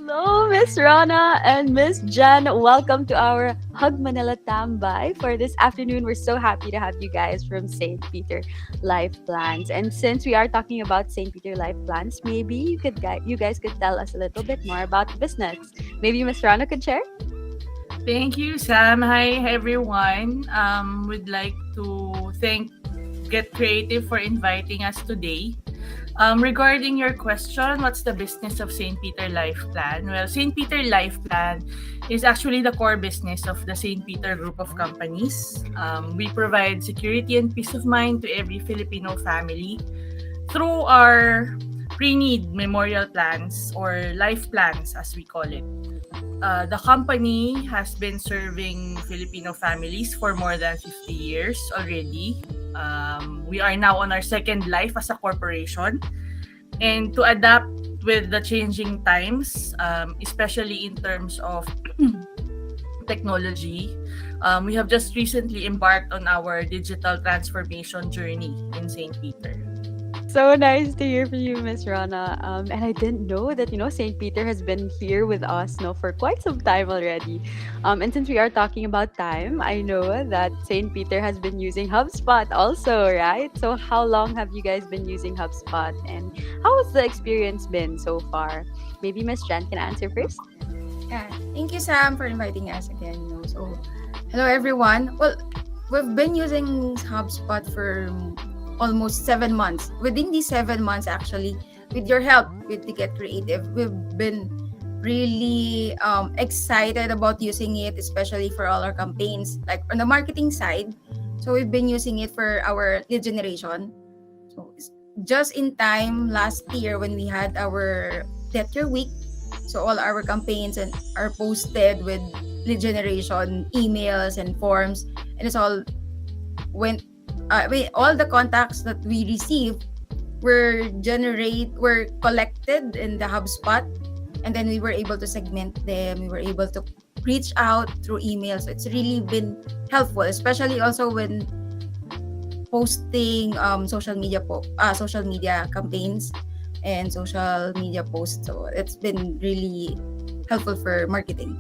Hello, Miss Rona and Miss Jen. Welcome to our HUG Manila Tambay. For this afternoon, we're so happy to have you guys from St. Peter Life Plans. And since we are talking about St. Peter Life Plans, maybe you guys could tell us a little bit more about the business. Maybe Miss Rona could share? Thank you, Sam. Hi, everyone. Would like to thank Get Creative for inviting us today. Regarding your question, what's the business of St. Peter Life Plan? Well, St. Peter Life Plan is actually the core business of the St. Peter Group of Companies. We provide security and peace of mind to every Filipino family through our pre-need memorial plans or life plans, as we call it. The company has been serving Filipino families for more than 50 years already. We are now on our second life as a corporation. And to adapt with the changing times, especially in terms of technology, we have just recently embarked on our digital transformation journey in St. Peter. So nice to hear from you, Miss Rana. And I didn't know that Saint Peter has been here with us for quite some time already. And since we are talking about time, I know that Saint Peter has been using Hubspot also, right? So how long have you guys been using Hubspot, and how has the experience been so far? Maybe Miss Jen can answer first. Yeah, thank you, Sam, for inviting us again. So, hello everyone. Well, we've been using HubSpot for almost 7 months. Within these 7 months, actually, with your help with the Get Creative, we've been really excited about using it, especially for all our campaigns, like on the marketing side. So we've been using it for our lead generation. So just in time last year when we had our Get Your Week, so all our campaigns and are posted with lead generation emails and forms, and it's all went. All the contacts that we receive were collected in the HubSpot, and then we were able to segment them. We were able to reach out through emails. So it's really been helpful, especially also when posting social media campaigns and social media posts. So it's been really helpful for marketing.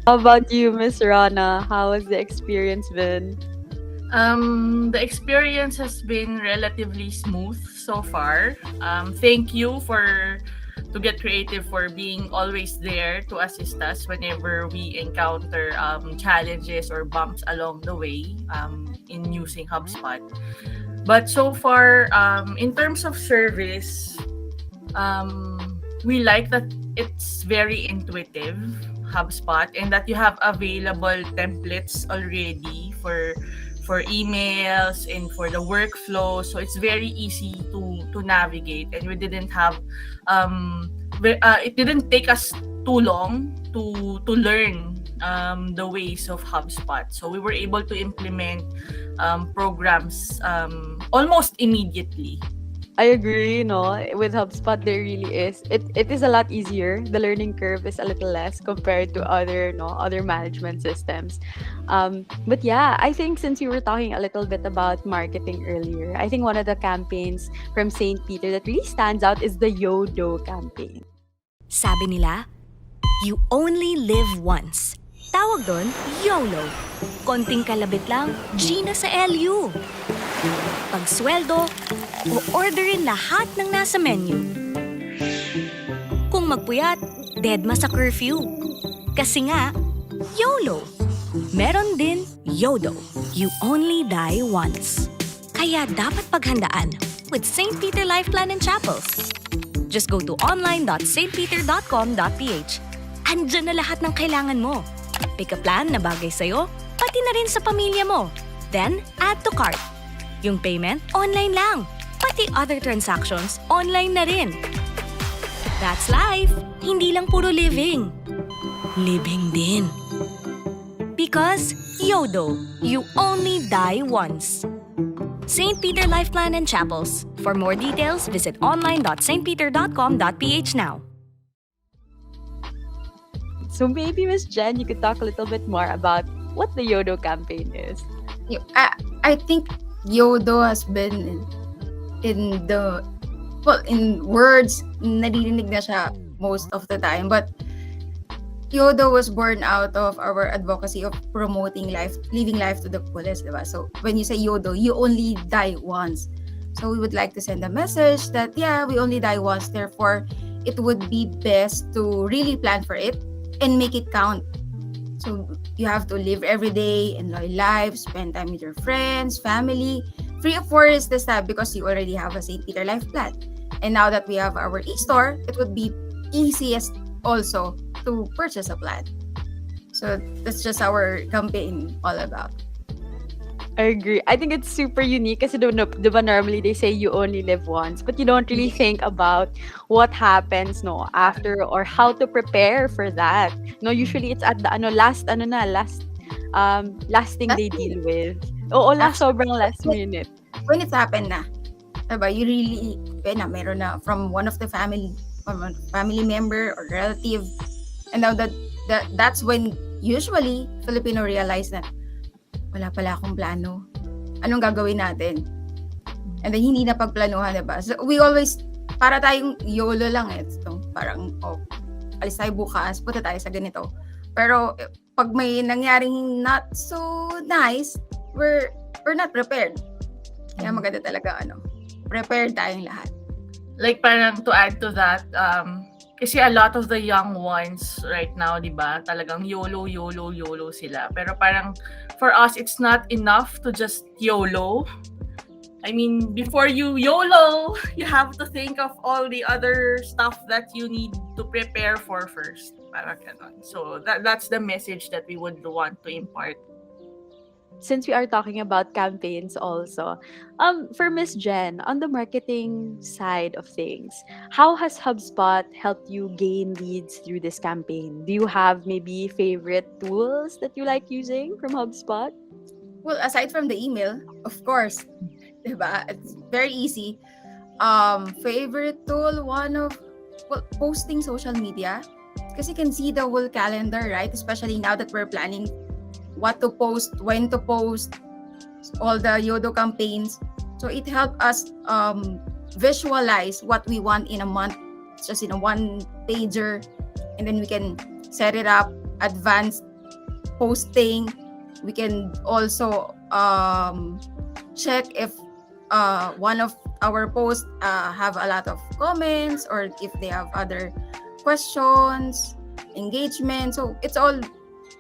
How about you, Miss Rana? How has the experience been? The experience has been relatively smooth so far. Thank you to Get Creative for being always there to assist us whenever we encounter challenges or bumps along the way in using HubSpot. But so far, in terms of service, we like that it's very intuitive, HubSpot, and that you have available templates already for emails and for the workflow, so it's very easy to navigate, and we didn't have it didn't take us too long to learn the ways of HubSpot. So we were able to implement programs almost immediately. I agree, with HubSpot there really is. It is a lot easier. The learning curve is a little less compared to other management systems. But yeah, I think since we were talking a little bit about marketing earlier, I think one of the campaigns from St. Peter that really stands out is the YODO campaign. Sabi nila, you only live once. Tawag doon, YOLO. Konting kalabit lang, G na sa LU. Pagsweldo, o orderin lahat ng nasa menu. Kung magpuyat, deadma sa curfew. Kasi nga, YOLO. Meron din YODO. You only die once. Kaya dapat paghandaan with St. Peter Life Plan and Chapels. Just go to online.stpeter.com.ph. Andyan na lahat ng kailangan mo. Pick a plan na bagay sa'yo, pati na rin sa pamilya mo. Then, add to cart. Yung payment, online lang. Pati other transactions, online na rin. That's life. Hindi lang puro living. Living din. Because YODO, you only die once. St. Peter Life Plan and Chapels. For more details, visit online.stpeter.com.ph now. So maybe Miss Jen, you could talk a little bit more about what the YODO campaign is. I think YODO has been in words, naririnig na siya most of the time. But YODO was born out of our advocacy of promoting life, living life to the fullest, diba? So when you say YODO, you only die once. So we would like to send a message that, yeah, we only die once. Therefore, it would be best to really plan for it and make it count. So you have to live every day, enjoy life, spend time with your friends, family, free of worries this time because you already have a St. Peter life plan. And now that we have our e-store, it would be easiest also to purchase a plan. So that's just our campaign all about. I agree. I think it's super unique kasi diba normally they say you only live once, but you don't really think about what happens no after or how to prepare for that. No, usually it's at the last last thing Last they minute. deal with. Oo, Actually, sobrang last minute. when it's happened na, diba, you really, meron na from one of the family, from a family member or relative, and now that's when usually Filipino realize na wala pala akong plano. Anong gagawin natin? And then hindi na pagplanuhan, diba? So we always, para tayong YOLO lang eh. So, parang, alis tayo bukas, punta tayo sa ganito. Pero pag may nangyaring not so nice, we're not prepared. Kaya maganda talaga, prepared tayong lahat. Like parang to add to that, kasi a lot of the young ones right now, di ba, talagang YOLO sila. Pero parang for us, it's not enough to just YOLO. I mean, before you YOLO, you have to think of all the other stuff that you need to prepare for first. Parang ganon. So that's the message that we would want to impart. Since we are talking about campaigns also, for Miss Jen, on the marketing side of things, how has HubSpot helped you gain leads through this campaign? Do you have maybe favorite tools that you like using from HubSpot? Well, aside from the email, of course, diba? It's very easy. Favorite tool, posting social media. Kasi you can see the whole calendar, right? Especially now that we're planning what to post, when to post, all the YODO campaigns. So it helped us visualize what we want in a month, just in a one pager, and then we can set it up, advanced posting. We can also check if one of our posts have a lot of comments or if they have other questions, engagement. So it's all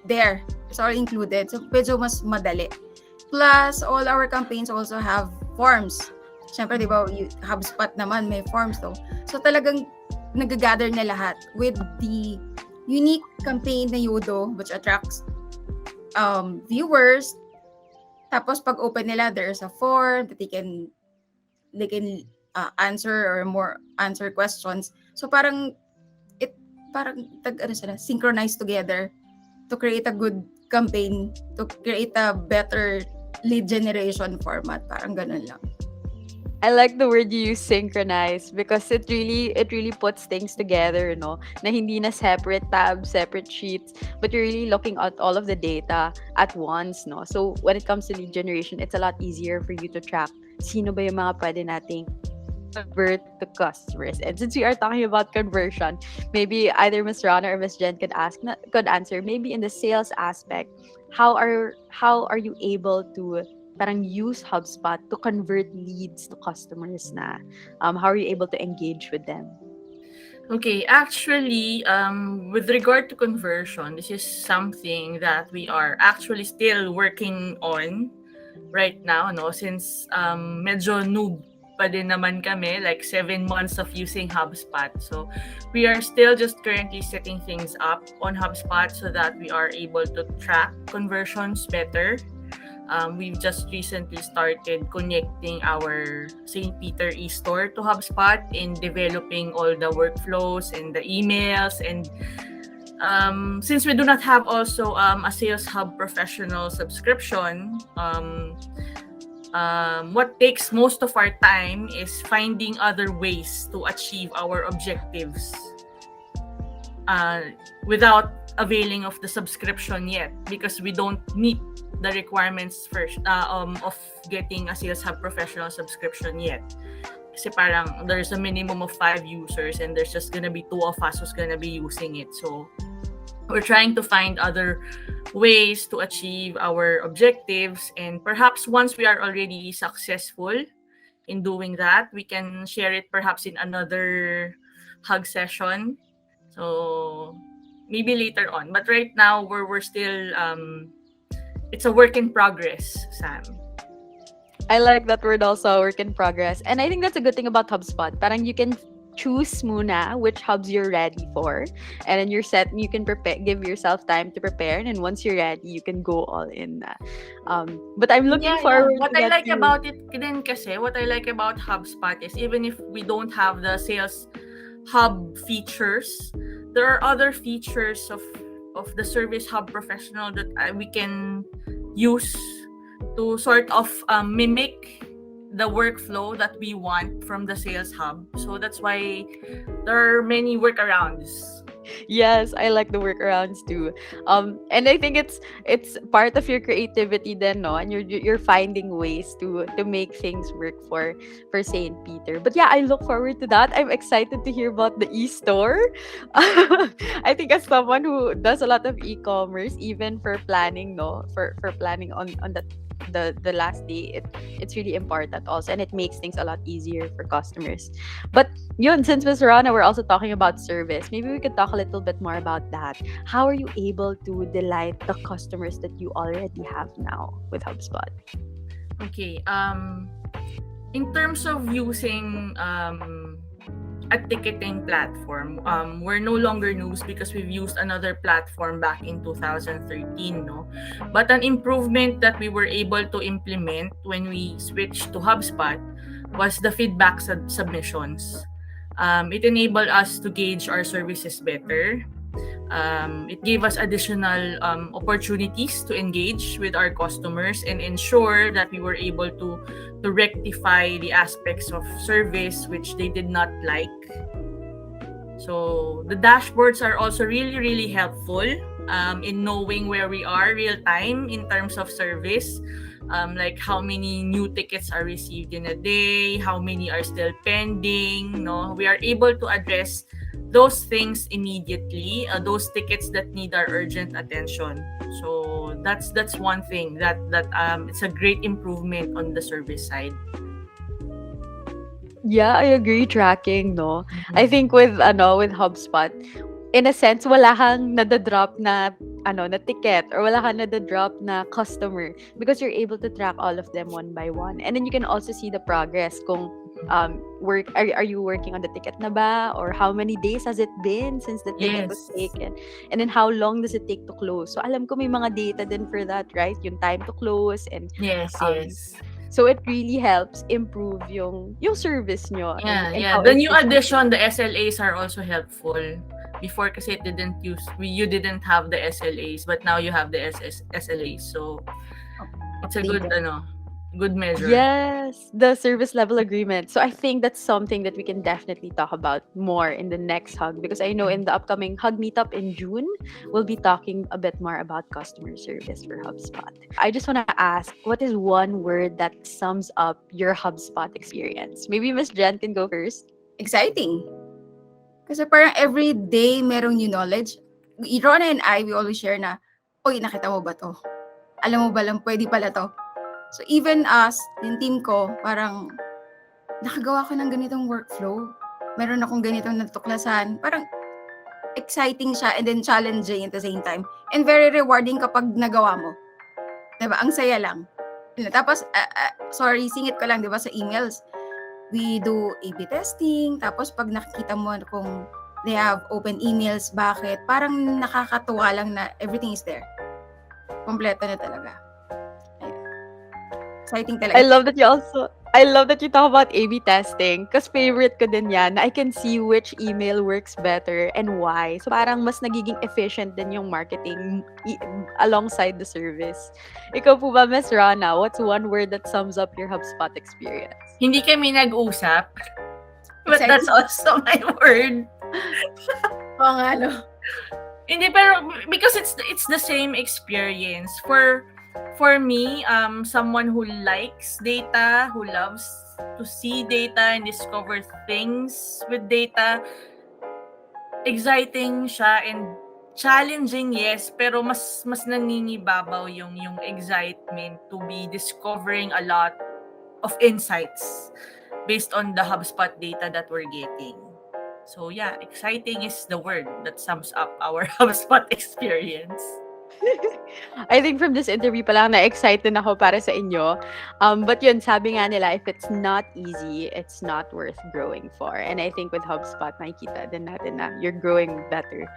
there. It's all included. So medyo mas madali. Plus, all our campaigns also have forms. Siyempre, di ba, HubSpot naman may forms to. So talagang nag-gather na lahat with the unique campaign na YODO, which attracts viewers. Tapos pag open nila, there's a form that they can answer or more answer questions. So parang synchronized together to create a good campaign, to create a better lead generation format. Parang ganun lang. I like the word you use, synchronize, because it really puts things together, no? Na hindi na separate tabs, separate sheets, but you're really looking at all of the data at once, no? So when it comes to lead generation, it's a lot easier for you to track sino ba yung mga pwede nating convert to customers. And since we are talking about conversion, maybe either Miss Rona or Miss Jen could answer. Maybe in the sales aspect, how are you able to parang use HubSpot to convert leads to customers na? How are you able to engage with them? Okay, actually, with regard to conversion, this is something that we are actually still working on right now, no? Since medyo noob pa din naman kami, like 7 months of using HubSpot. So we are still just currently setting things up on HubSpot so that we are able to track conversions better. We've just recently started connecting our St. Peter e-store to HubSpot in developing all the workflows and the emails. And since we do not have also a Sales Hub Professional subscription, what takes most of our time is finding other ways to achieve our objectives without availing of the subscription yet, because we don't meet the requirements first of getting a Sales Hub Professional subscription yet. Kasi parang there's a minimum of 5 users and there's just gonna be 2 of us who's gonna be using it. So we're trying to find other ways to achieve our objectives, and perhaps once we are already successful in doing that, we can share it perhaps in another hug session. So maybe later on. But right now we're still it's a work in progress, Sam. I like that word also, work in progress. And I think that's a good thing about HubSpot. Parang you can choose muna which hubs you're ready for. And then you can prepare, give yourself time to prepare. And then once you're ready, you can go all in na. But I'm looking forward What to I that like too. about it din kasi, what I like about HubSpot is even if we don't have the sales hub features, there are other features of the service hub professional that we can use to sort of mimic the workflow that we want from the sales hub. So that's why there are many workarounds. Yes, I like the workarounds too. And I think it's part of your creativity then, no? And you're finding ways to make things work for Saint Peter. But yeah, I look forward to that. I'm excited to hear about the e-store. I think as someone who does a lot of e-commerce, even for planning, no, for planning on the last day, it's really important also, and it makes things a lot easier for customers. But yun, since Miss Rona, we're also talking about service. Maybe we could talk a little bit more about that. How are you able to delight the customers that you already have now with HubSpot? Okay. In terms of using a ticketing platform, we're no longer news because we've used another platform back in 2013, no? But an improvement that we were able to implement when we switched to HubSpot was the feedback submissions. It enabled us to gauge our services better. It gave us additional opportunities to engage with our customers and ensure that we were able to rectify the aspects of service which they did not like. So the dashboards are also really, really helpful in knowing where we are real time in terms of service. Like how many new tickets are received in a day, how many are still pending. No, we are able to address those things immediately, those tickets that need our urgent attention. So that's one thing that it's a great improvement on the service side. Yeah, I agree. Tracking, no? I think with HubSpot, in a sense, wala kang nadadrop na na ticket, or wala kang nadadrop na customer, because you're able to track all of them one by one. And then you can also see the progress kung are you working on the ticket na ba, or how many days has it been since the ticket was Yes. taken, and then how long does it take to close. So alam ko may mga data din for that, right? Yung time to close, and Yes, um yes. so it really helps improve yung service nyo, and Yeah. how The new efficient. addition, the SLAs are also helpful. Before kasi you didn't have the SLAs, but now you have the SLAs. So it's a good good measure. Yes, the service level agreement. So I think that's something that we can definitely talk about more in the next hug, because I know in the upcoming hug meetup in June, we'll be talking a bit more about customer service for HubSpot. I just want to ask, what is one word that sums up your HubSpot experience? Maybe Miss Jen can go first. Exciting. Kasi parang every day merong new knowledge. Rona and I, we always share na, oy, nakita mo ba to? Alam mo ba lang, pwede pala to? So even us, yung team ko, parang nakagawa ko ng ganitong workflow. Meron akong ganitong natuklasan. Parang exciting siya and then challenging at the same time. And very rewarding kapag nagawa mo. Diba? Ang saya lang. Tapos, sorry, singit ko lang, diba, sa emails. We do A/B testing. Tapos pag nakikita mo kung they have open emails, bakit? Parang nakakatuwa lang na everything is there. Kompleto na talaga. Exciting talaga. I love that you talk about A/B testing, because favorite ko din yan, na I can see which email works better and why. So parang mas nagiging efficient din yung marketing alongside the service. Ikaw po ba, Miss Rana, what's one word that sums up your HubSpot experience? Hindi kami nag-usap. But Exciting. that's also my word. Oo nga, no? Hindi, pero because it's the same experience. For For me, someone who likes data, who loves to see data and discover things with data, exciting siya and challenging, yes, pero mas nangingibabaw yung excitement to be discovering a lot of insights based on the HubSpot data that we're getting. So yeah, exciting is the word that sums up our HubSpot experience. I think from this interview pa lang na-excited ako para sa inyo. But yun, sabi nga nila, if it's not easy, it's not worth growing for. And I think with HubSpot, nakikita din natin na you're growing better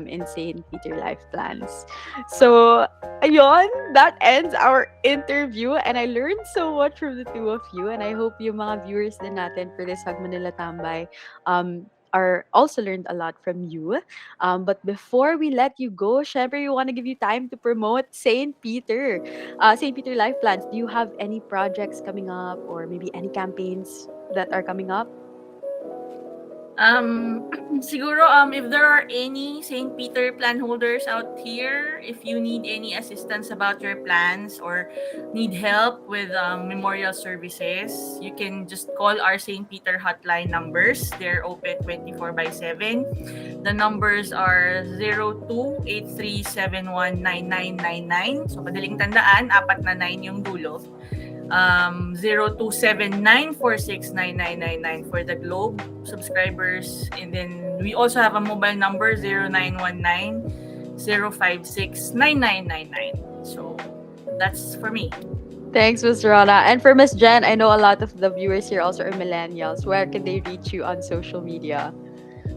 in St. Peter Life Plans. So, ayun, that ends our interview. And I learned so much from the two of you. And I hope yung mga viewers din natin for this HUG Manila Tambay are also learned a lot from you. But before we let you go, syempre, we want to give you time to promote St. Peter. St. Peter Life Plans, do you have any projects coming up or maybe any campaigns that are coming up? Siguro, if there are any St. Peter plan holders out here, if you need any assistance about your plans or need help with memorial services, you can just call our St. Peter hotline numbers. They're open 24/7. The numbers are 0283719999. So, madaling tandaan, 4 na 9 yung dulo. 0279469999 for the Globe subscribers, and then we also have a mobile number 0919-056-9999. So that's for me. Thanks, Miss Rona. And for Miss Jen, I know a lot of the viewers here also are millennials. Where can they reach you on social media?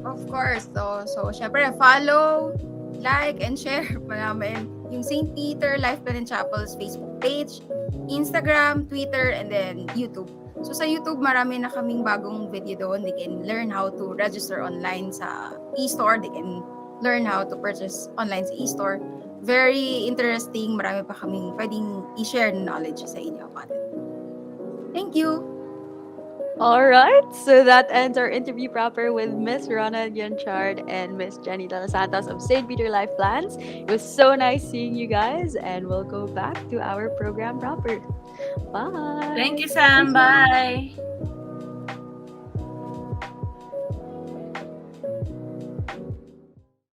Of course. So syempre, follow, like, and share pa namin yung St. Peter Life Plan and Chapel's Facebook page, Instagram, Twitter, and then YouTube. So sa YouTube, marami na kaming bagong video doon. They can learn how to register online sa e-store. They can learn how to purchase online sa e-store. Very interesting. Marami pa kaming pwedeng i-share na knowledge sa inyo about it. Thank you! All right, so that ends our interview proper with Miss Rona Gianchand and Miss Jennylyn Santos of St. Peter Life Plans. It was so nice seeing you guys, and we'll go back to our program proper. Bye. Thank you, Sam. Bye.